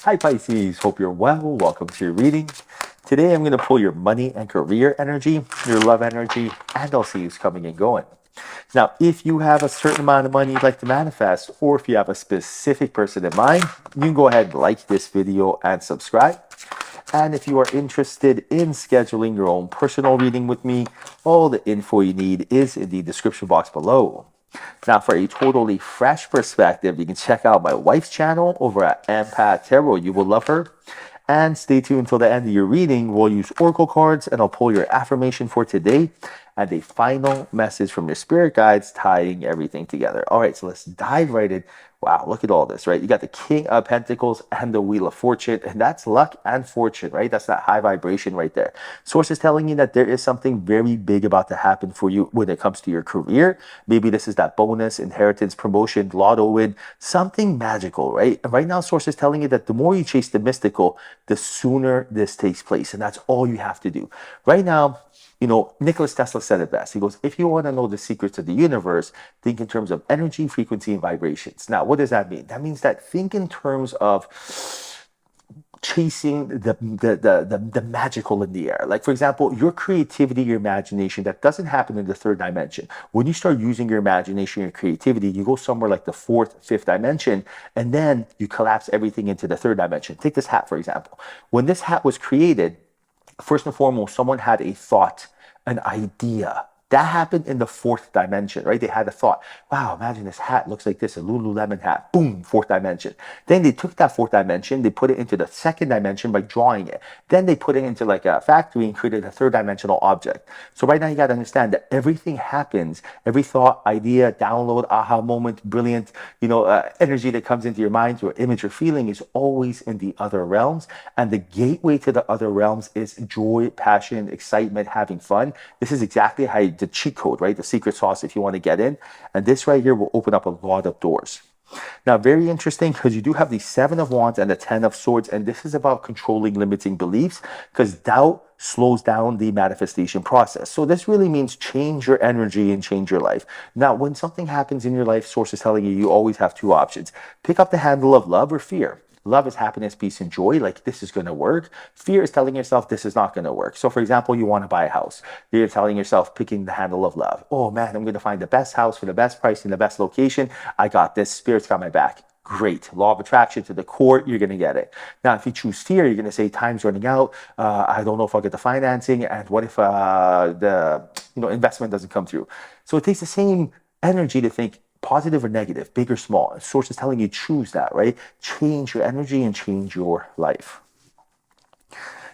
Hi Pisces, hope you're well. Welcome to your reading. Today I'm going to pull your money and career energy, your love energy, and I'll see who's coming and going. Now, if you have a certain amount of money you'd like to manifest, or if you have a specific person in mind, you can go ahead and like this video and subscribe. And if you are interested in scheduling your own personal reading with me, all the info you need is in the description box below. Now, for a totally fresh perspective, you can check out my wife's channel over at Empath Tarot. You will love her. And stay tuned until the end of your reading. We'll use oracle cards and I'll pull your affirmation for today and a final message from your spirit guides tying everything together. All right, so let's dive right in. Wow, look at all this, right? You got the King of Pentacles and the Wheel of Fortune, and that's luck and fortune, right? That's that high vibration right there. Source is telling you that there is something very big about to happen for you when it comes to your career. Maybe this is that bonus, inheritance, promotion, lotto win, something magical, right? And right now, Source is telling you that the more you chase the mystical, the sooner this takes place, and that's all you have to do. Right now, Nicholas Tesla said it best. He goes, if you want to know the secrets of the universe, think in terms of energy, frequency, and vibrations. Now, what does that mean? That means that think in terms of chasing the magical in the air. Like, for example, your creativity, your imagination, that doesn't happen in the third dimension. When you start using your imagination, your creativity, you go somewhere like the fourth, fifth dimension, and then you collapse everything into the third dimension. Take this hat, for example. When this hat was created, first and foremost, someone had a thought, an idea. That happened in the fourth dimension, right? They had a thought, wow, imagine this hat looks like this, a Lululemon hat. Boom, fourth dimension. Then they took that fourth dimension, they put it into the second dimension by drawing it. Then they put it into like a factory and created a third dimensional object. So right now you got to understand that everything happens, every thought, idea, download, aha moment, brilliant, energy that comes into your mind, your image or feeling is always in the other realms. And the gateway to the other realms is joy, passion, excitement, having fun. This is exactly how the cheat code, right? The secret sauce if you want to get in. And this right here will open up a lot of doors. Now, very interesting because you do have the Seven of Wands and the Ten of Swords, and this is about controlling limiting beliefs because doubt slows down the manifestation process. So this really means change your energy and change your life. Now, when something happens in your life, Source is telling you, you always have two options. Pick up the handle of love or fear. Love is happiness, peace, and joy. Like, this is going to work. Fear is telling yourself this is not going to work. So, for example, you want to buy a house. You're telling yourself, picking the handle of love. Oh, man, I'm going to find the best house for the best price in the best location. I got this. Spirit's got my back. Great. Law of attraction to the core, you're going to get it. Now, if you choose fear, you're going to say, time's running out. I don't know if I'll get the financing. And what if the investment doesn't come through? So it takes the same energy to think, positive or negative, big or small. Source is telling you choose that, right? Change your energy and change your life.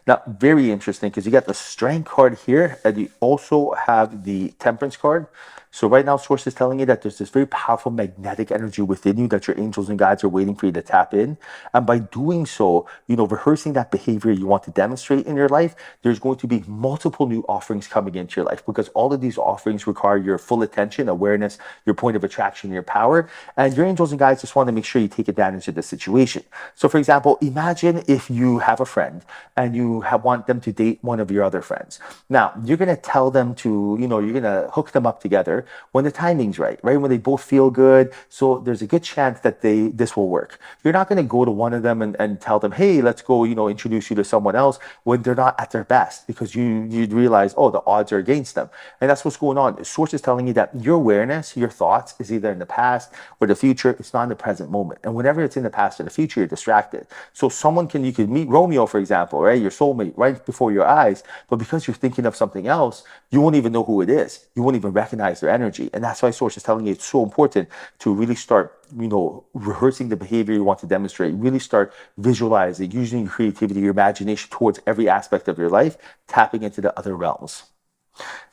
Now, very interesting because you got the Strength card here and you also have the Temperance card. So right now, Source is telling you that there's this very powerful magnetic energy within you that your angels and guides are waiting for you to tap in. And by doing so, rehearsing that behavior you want to demonstrate in your life, there's going to be multiple new offerings coming into your life because all of these offerings require your full attention, awareness, your point of attraction, your power. And your angels and guides just want to make sure you take advantage of the situation. So for example, imagine if you have a friend and you want them to date one of your other friends. Now, you're going to tell them to, you're going to hook them up together when the timing's right? When they both feel good. So there's a good chance that this will work. You're not going to go to one of them and tell them, hey, let's go, introduce you to someone else when they're not at their best because you'd realize, oh, the odds are against them. And that's what's going on. The Source is telling you that your awareness, your thoughts is either in the past or the future. It's not in the present moment. And whenever it's in the past or the future, you're distracted. So you could meet Romeo, for example, right? Your soulmate right before your eyes. But because you're thinking of something else, you won't even know who it is. You won't even recognize their energy. And that's why Source is telling you it's so important to really start, rehearsing the behavior you want to demonstrate, really start visualizing, using your creativity, your imagination towards every aspect of your life, tapping into the other realms.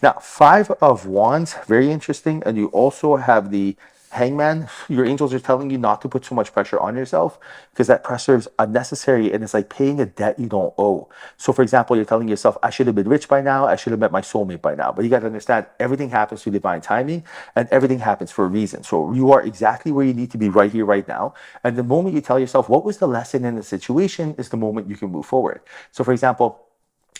Now, Five of Wands, very interesting. And you also have the Hangman. Your angels are telling you not to put too much pressure on yourself because that pressure is unnecessary and it's like paying a debt you don't owe. So for example, you're telling yourself, I should have been rich by now. I should have met my soulmate by now. But you got to understand everything happens through divine timing and everything happens for a reason. So you are exactly where you need to be right here, right now. And the moment you tell yourself, what was the lesson in the situation is the moment you can move forward. So for example,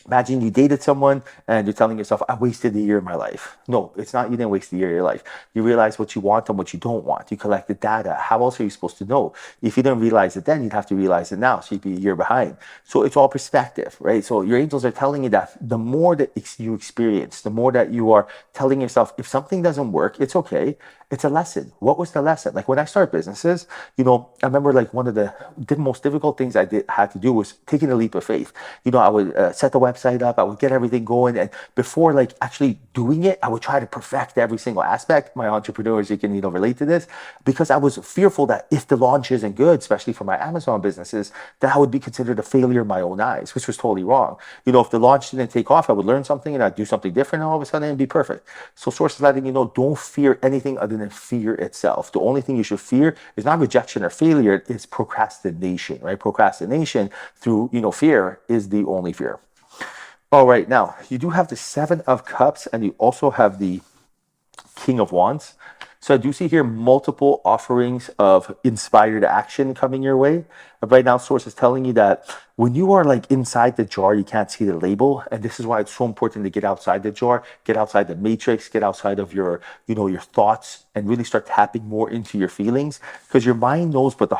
Imagine you dated someone and you're telling yourself, I wasted a year of my life. No, it's not, you didn't waste a year of your life. You realize what you want and what you don't want. You collect the data. How else are you supposed to know? If you didn't realize it then, you'd have to realize it now. So you'd be a year behind. So it's all perspective, right? So your angels are telling you that the more that you experience, the more that you are telling yourself, if something doesn't work, it's okay. It's a lesson. What was the lesson? Like when I started businesses, I remember like one of the most difficult things had to do was taking a leap of faith. I would set the website up, I would get everything going, and before like actually doing it, I would try to perfect every single aspect. My entrepreneurs, you can relate to this, because I was fearful that if the launch isn't good, especially for my Amazon businesses, that I would be considered a failure in my own eyes, which was totally wrong. If the launch didn't take off, I would learn something and I'd do something different, and all of a sudden it'd be perfect. So Source is letting you know, don't fear anything other than fear itself. The only thing you should fear is not rejection or failure, it's procrastination, right? Procrastination through, fear is the only fear. All right, now you do have the Seven of Cups and you also have the King of Wands. So I do see here multiple offerings of inspired action coming your way. But right now, Source is telling you that when you are like inside the jar, you can't see the label. And this is why it's so important to get outside the jar, get outside the matrix, get outside of your, your thoughts, and really start tapping more into your feelings. Because your mind knows, but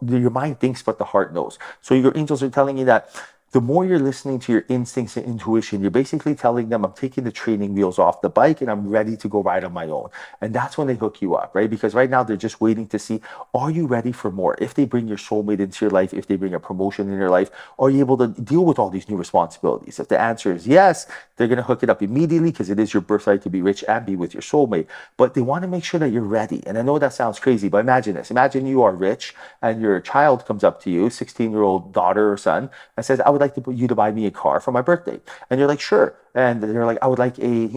your mind thinks, but the heart knows. So your angels are telling you that the more you're listening to your instincts and intuition, you're basically telling them, I'm taking the training wheels off the bike and I'm ready to go ride on my own. And that's when they hook you up, right? Because right now they're just waiting to see, are you ready for more? If they bring your soulmate into your life, if they bring a promotion in your life, are you able to deal with all these new responsibilities? If the answer is yes, they're going to hook it up immediately because it is your birthright to be rich and be with your soulmate. But they want to make sure that you're ready. And I know that sounds crazy, but imagine this. Imagine you are rich and your child comes up to you, 16-year-old daughter or son, and says, I would like you to buy me a car for my birthday. And you're like, sure. And they're like, I would like a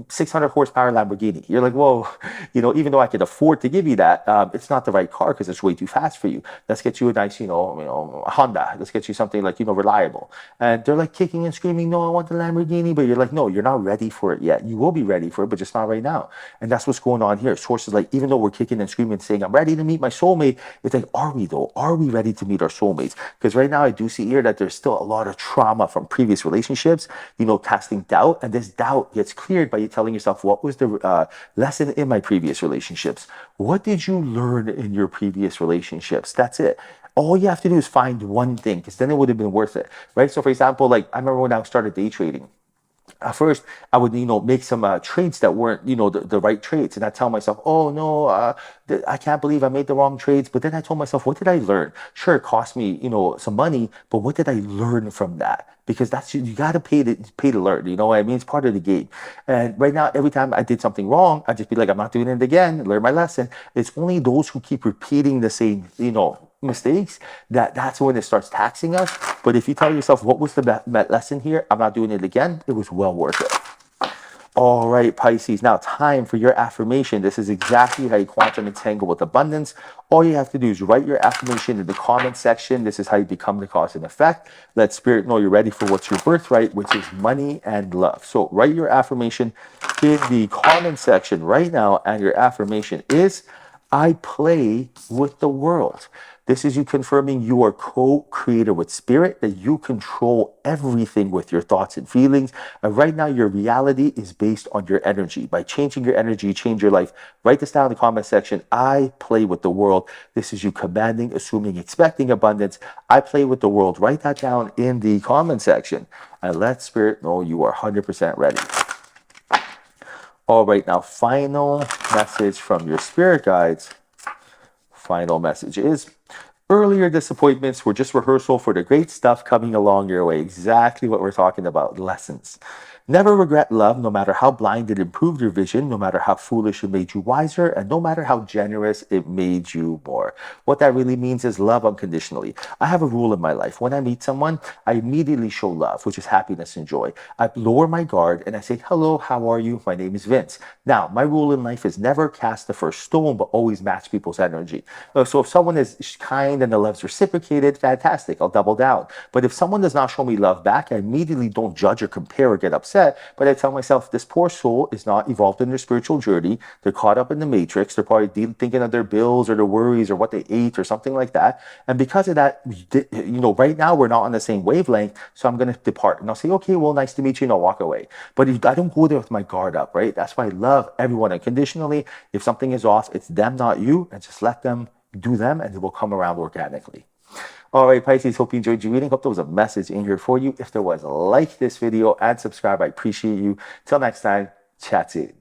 600 horsepower Lamborghini. You're like, whoa, even though I could afford to give you that, it's not the right car because it's way too fast for you. Let's get you a nice, Honda. Let's get you something like, reliable. And they're like kicking and screaming, no, I want the Lamborghini. But you're like, no, you're not ready for it yet. You will be ready for it, but just not right now. And that's what's going on here. Source is like, even though we're kicking and screaming, saying, I'm ready to meet my soulmate, it's like, are we though? Are we ready to meet our soulmates? Because right now I do see here that there's still a lot of trauma from previous relationships, casting doubt. And this doubt gets cleared by you telling yourself, what was the lesson in my previous relationships? What did you learn in your previous relationships? That's it. All you have to do is find one thing, because then it would have been worth it, right? So for example, like I remember when I started day trading, at first I would make some trades that weren't the right trades, and I tell myself, oh no, I can't believe I made the wrong trades. But then I told myself, what did I learn? Sure, it cost me some money, but what did I learn from that? Because that's, you got to pay to learn, what I mean? It's part of the game. And right now, every time I did something wrong, I just be like, I'm not doing it again, learn my lesson. It's only those who keep repeating the same mistakes that's when it starts taxing us. But if you tell yourself, what was the lesson here, I'm not doing it again, it was well worth it. All right, Pisces, now time for your affirmation. This is exactly how you quantum entangle with abundance. All you have to do is write your affirmation in the comment section. This is how you become the cause and effect. Let spirit know you're ready for what's your birthright, which is money and love. So write your affirmation in the comment section right now, and your affirmation is, I play with the world. This is you confirming you are co-creator with spirit, that you control everything with your thoughts and feelings. And right now, your reality is based on your energy. By changing your energy, change your life. Write this down in the comment section. I play with the world. This is you commanding, assuming, expecting abundance. I play with the world. Write that down in the comment section. And let spirit know you are 100% ready. All right, now final message from your spirit guides. Final message is, earlier disappointments were just rehearsal for the great stuff coming along your way. Exactly what we're talking about, lessons. Never regret love, no matter how blind it improved your vision, no matter how foolish it made you wiser, and no matter how generous it made you more. What that really means is love unconditionally. I have a rule in my life. When I meet someone, I immediately show love, which is happiness and joy. I lower my guard and I say, hello, how are you? My name is Vince. Now, my rule in life is never cast the first stone, but always match people's energy. So if someone is kind and the love's reciprocated, fantastic, I'll double down. But if someone does not show me love back, I immediately don't judge or compare or get upset. upset, but I tell myself, this poor soul is not evolved in their spiritual journey. They're caught up in the matrix. They're probably thinking of their bills or their worries or what they ate or something like that. And because of that, right now we're not on the same wavelength. So I'm going to depart. And I'll say, okay, well, nice to meet you. And I'll walk away. But I don't go there with my guard up, right? That's why I love everyone unconditionally. If something is off, it's them, not you. And just let them do them and it will come around organically. All right, Pisces, hope you enjoyed your reading. Hope there was a message in here for you. If there was, like this video and subscribe. I appreciate you. Till next time, chat soon.